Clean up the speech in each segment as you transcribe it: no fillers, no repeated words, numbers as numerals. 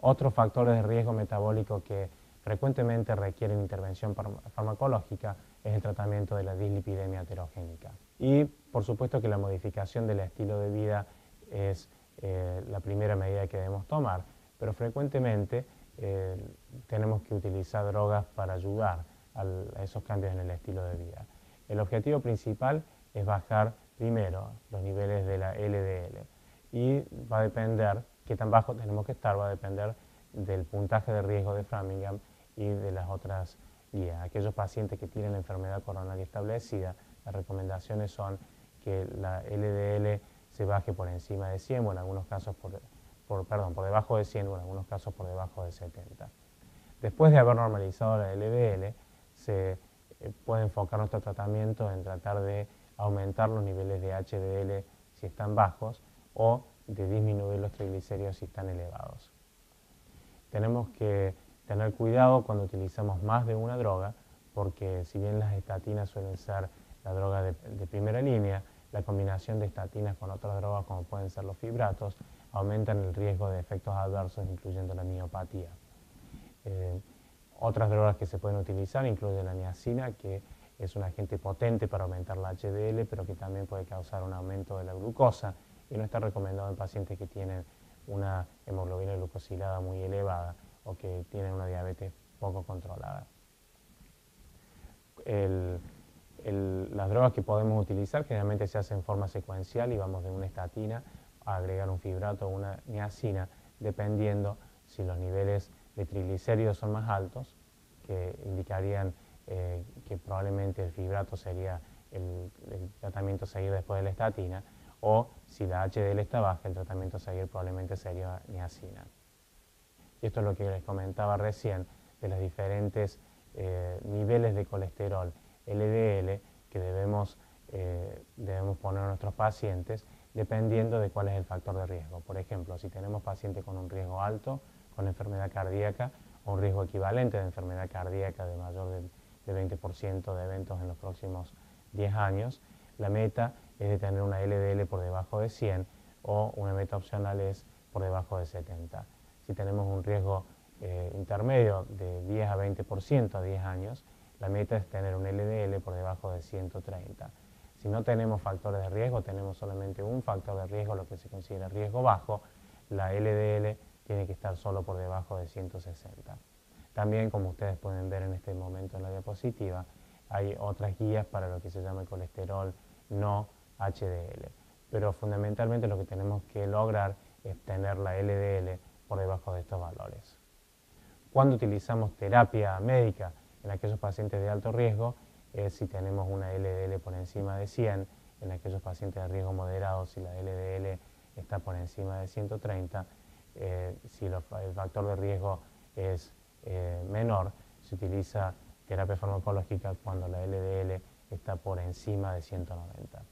Otros factores de riesgo metabólico que frecuentemente requieren intervención farmacológica es el tratamiento de la dislipidemia aterogénica. Y por supuesto que la modificación del estilo de vida es la primera medida que debemos tomar, pero frecuentemente tenemos que utilizar drogas para ayudar a esos cambios en el estilo de vida. El objetivo principal es bajar primero los niveles de la LDL y va a depender, qué tan bajo tenemos que estar, va a depender del puntaje de riesgo de Framingham y de las otras guías. Aquellos pacientes que tienen enfermedad coronaria establecida, las recomendaciones son que la LDL se baje por encima de 100 o en algunos casos por debajo de 100 o en algunos casos por debajo de 70. Después de haber normalizado la LDL, se puede enfocar nuestro tratamiento en tratar de aumentar los niveles de HDL si están bajos o de disminuir los triglicéridos si están elevados. Tenemos que tener cuidado cuando utilizamos más de una droga, porque si bien las estatinas suelen ser la droga de primera línea, la combinación de estatinas con otras drogas como pueden ser los fibratos aumentan el riesgo de efectos adversos, incluyendo la miopatía. Otras drogas que se pueden utilizar incluyen la niacina, que es un agente potente para aumentar la HDL, pero que también puede causar un aumento de la glucosa y no está recomendado en pacientes que tienen una hemoglobina glucosilada muy elevada o que tienen una diabetes poco controlada. Las drogas que podemos utilizar generalmente se hacen en forma secuencial y vamos de una estatina a agregar un fibrato o una niacina, dependiendo si los niveles de triglicéridos son más altos, que indicarían que probablemente el fibrato sería el tratamiento a seguir después de la estatina, o si la HDL está baja, el tratamiento a seguir probablemente sería niacina. Y esto es lo que les comentaba recién de los diferentes niveles de colesterol LDL que debemos poner a nuestros pacientes dependiendo de cuál es el factor de riesgo. Por ejemplo, si tenemos pacientes con un riesgo alto, con enfermedad cardíaca, o un riesgo equivalente de enfermedad cardíaca de mayor de 20% de eventos en los próximos 10 años, la meta es de tener una LDL por debajo de 100 o una meta opcional es por debajo de 70. Si tenemos un riesgo intermedio de 10 a 20% a 10 años, la meta es tener un LDL por debajo de 130. Si no tenemos factores de riesgo, tenemos solamente un factor de riesgo, lo que se considera riesgo bajo, la LDL tiene que estar solo por debajo de 160. También, como ustedes pueden ver en este momento en la diapositiva, hay otras guías para lo que se llama el colesterol no HDL. Pero fundamentalmente lo que tenemos que lograr es tener la LDL por debajo de estos valores. Cuando utilizamos terapia médica en aquellos pacientes de alto riesgo, es si tenemos una LDL por encima de 100, en aquellos pacientes de riesgo moderado, si la LDL está por encima de 130, si el factor de riesgo es menor, se utiliza terapia farmacológica cuando la LDL está por encima de 190.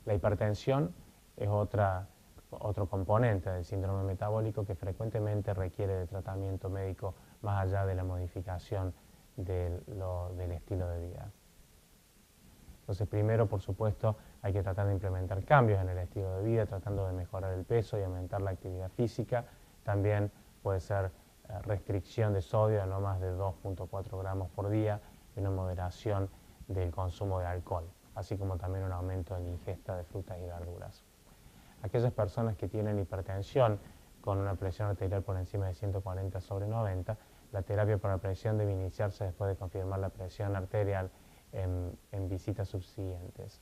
La hipertensión es otro componente del síndrome metabólico que frecuentemente requiere de tratamiento médico más allá de la modificación del estilo de vida. Entonces, primero, por supuesto, hay que tratar de implementar cambios en el estilo de vida, tratando de mejorar el peso y aumentar la actividad física. También puede ser restricción de sodio a no más de 2,4 gramos por día y una moderación del consumo de alcohol, así como también un aumento en la ingesta de frutas y verduras. Aquellas personas que tienen hipertensión con una presión arterial por encima de 140/90, la terapia para la presión debe iniciarse después de confirmar la presión arterial en visitas subsiguientes.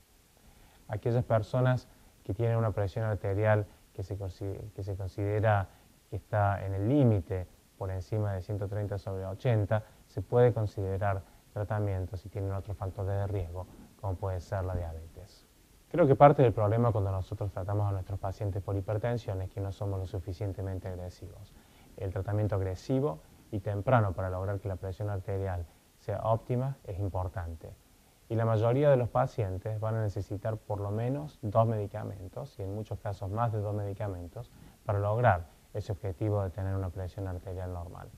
Aquellas personas que tienen una presión arterial que se considera que está en el límite por encima de 130/80, se puede considerar tratamiento si tienen otros factores de riesgo, como puede ser la diabetes. Creo que parte del problema cuando nosotros tratamos a nuestros pacientes por hipertensión es que no somos lo suficientemente agresivos. El tratamiento agresivo y temprano para lograr que la presión arterial sea óptima es importante. Y la mayoría de los pacientes van a necesitar por lo menos 2 medicamentos, y en muchos casos más de 2 medicamentos, para lograr ese objetivo de tener una presión arterial normal.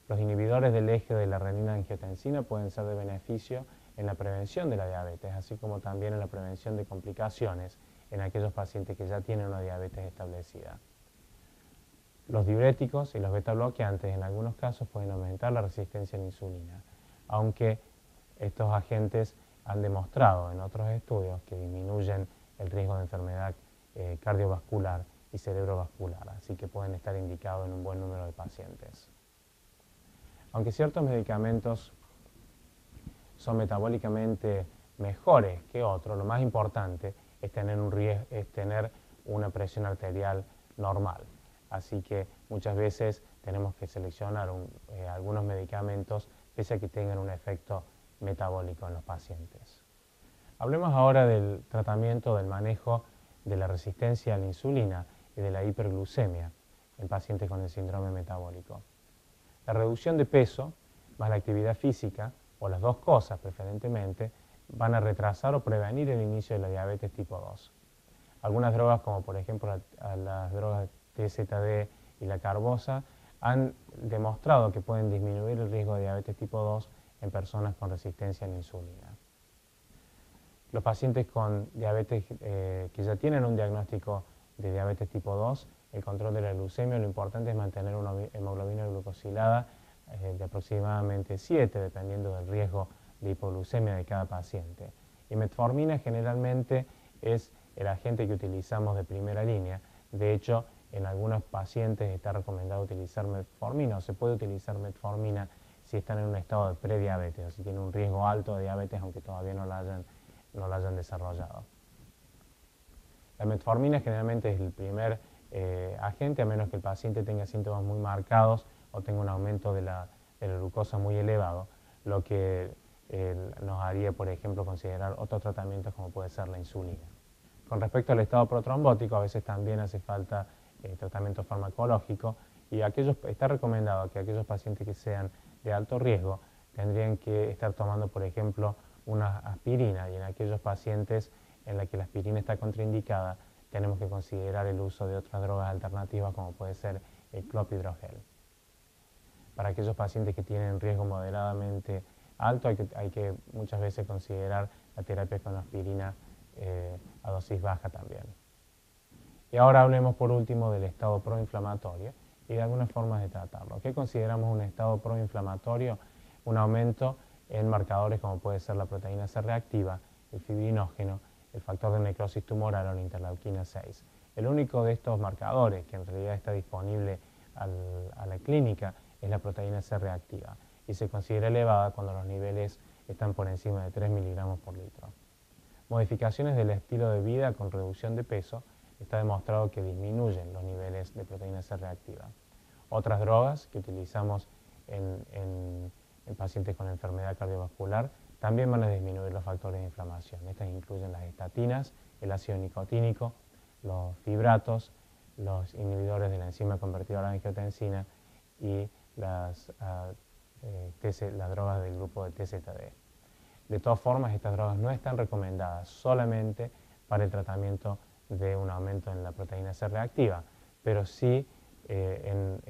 Los inhibidores del eje de la renina-angiotensina pueden ser de beneficio en la prevención de la diabetes, así como también en la prevención de complicaciones en aquellos pacientes que ya tienen una diabetes establecida. Los diuréticos y los beta-bloqueantes en algunos casos pueden aumentar la resistencia a la insulina, aunque estos agentes han demostrado en otros estudios que disminuyen el riesgo de enfermedad cardiovascular y cerebrovascular, así que pueden estar indicados en un buen número de pacientes. Aunque ciertos medicamentos son metabólicamente mejores que otros, lo más importante es tener una presión arterial normal. Así que muchas veces tenemos que seleccionar algunos medicamentos pese a que tengan un efecto metabólico en los pacientes. Hablemos ahora del tratamiento del manejo de la resistencia a la insulina y de la hiperglucemia en pacientes con el síndrome metabólico. La reducción de peso más la actividad física, o las dos cosas preferentemente, van a retrasar o prevenir el inicio de la diabetes tipo 2. Algunas drogas, como por ejemplo las drogas TZD y la carbosa, han demostrado que pueden disminuir el riesgo de diabetes tipo 2 en personas con resistencia a la insulina. Los pacientes con diabetes que ya tienen un diagnóstico de diabetes tipo 2, el control de la glucemia, lo importante es mantener una hemoglobina glucosilada de aproximadamente 7, dependiendo del riesgo de hipoglucemia de cada paciente. Y metformina generalmente es el agente que utilizamos de primera línea. De hecho, en algunos pacientes está recomendado utilizar metformina, o se puede utilizar metformina si están en un estado de prediabetes, o si tienen un riesgo alto de diabetes, aunque todavía no la hayan desarrollado. La metformina generalmente es el primer agente, a menos que el paciente tenga síntomas muy marcados o tenga un aumento de la glucosa muy elevado, lo que nos haría, por ejemplo, considerar otros tratamientos como puede ser la insulina. Con respecto al estado protrombótico, a veces también hace falta tratamiento farmacológico, y está recomendado que aquellos pacientes que sean de alto riesgo tendrían que estar tomando, por ejemplo, una aspirina, y en aquellos pacientes en los que la aspirina está contraindicada, tenemos que considerar el uso de otras drogas alternativas como puede ser el clopidogrel. Para aquellos pacientes que tienen riesgo moderadamente alto, hay que muchas veces considerar la terapia con aspirina a dosis baja también. Y ahora hablemos por último del estado proinflamatorio y de algunas formas de tratarlo. ¿Qué consideramos un estado proinflamatorio? Un aumento en marcadores como puede ser la proteína C reactiva, el fibrinógeno, el factor de necrosis tumoral o la interleuquina 6. El único de estos marcadores que en realidad está disponible a la clínica es la proteína C reactiva, y se considera elevada cuando los niveles están por encima de 3 miligramos por litro. Modificaciones del estilo de vida con reducción de peso está demostrado que disminuyen los niveles de proteína C reactiva. Otras drogas que utilizamos en pacientes con enfermedad cardiovascular también van a disminuir los factores de inflamación. Estas incluyen las estatinas, el ácido nicotínico, los fibratos, los inhibidores de la enzima convertidora de angiotensina y las drogas del grupo de TZD. De todas formas, estas drogas no están recomendadas solamente para el tratamiento de un aumento en la proteína C reactiva, pero sí en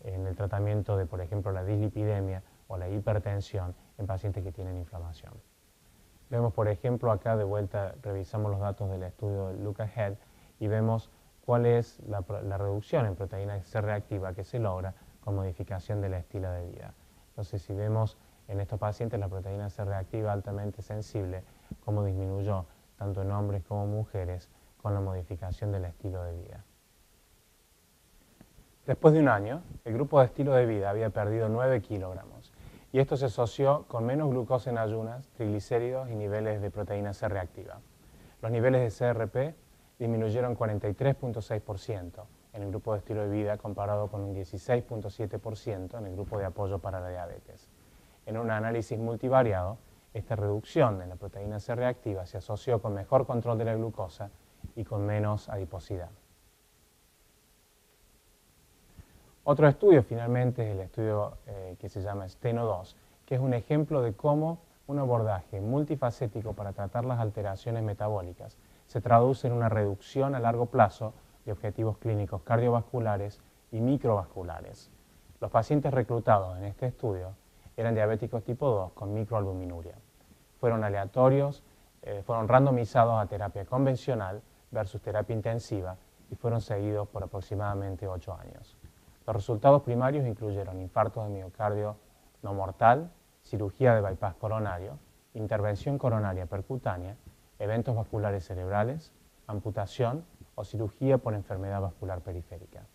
el tratamiento de, por ejemplo, la dislipidemia o la hipertensión en pacientes que tienen inflamación. Vemos, por ejemplo, acá de vuelta revisamos los datos del estudio de Lucas Head y vemos cuál es la reducción en proteína C reactiva que se logra con modificación del estilo de vida. Entonces, si vemos en estos pacientes la proteína C reactiva altamente sensible, cómo disminuyó tanto en hombres como mujeres con la modificación del estilo de vida. Después de un año, el grupo de estilo de vida había perdido 9 kilogramos, y esto se asoció con menos glucosa en ayunas, triglicéridos y niveles de proteína C reactiva. Los niveles de CRP disminuyeron 43.6% en el grupo de estilo de vida, comparado con un 16.7% en el grupo de apoyo para la diabetes. En un análisis multivariado, esta reducción en la proteína C reactiva se asoció con mejor control de la glucosa y con menos adiposidad. Otro estudio, finalmente, es el estudio que se llama STENO2, que es un ejemplo de cómo un abordaje multifacético para tratar las alteraciones metabólicas se traduce en una reducción a largo plazo de objetivos clínicos cardiovasculares y microvasculares. Los pacientes reclutados en este estudio eran diabéticos tipo 2 con microalbuminuria. Fueron aleatorios fueron randomizados a terapia convencional versus terapia intensiva y fueron seguidos por aproximadamente 8 años. Los resultados primarios incluyeron infarto de miocardio no mortal, cirugía de bypass coronario, intervención coronaria percutánea, eventos vasculares cerebrales, amputación o cirugía por enfermedad vascular periférica.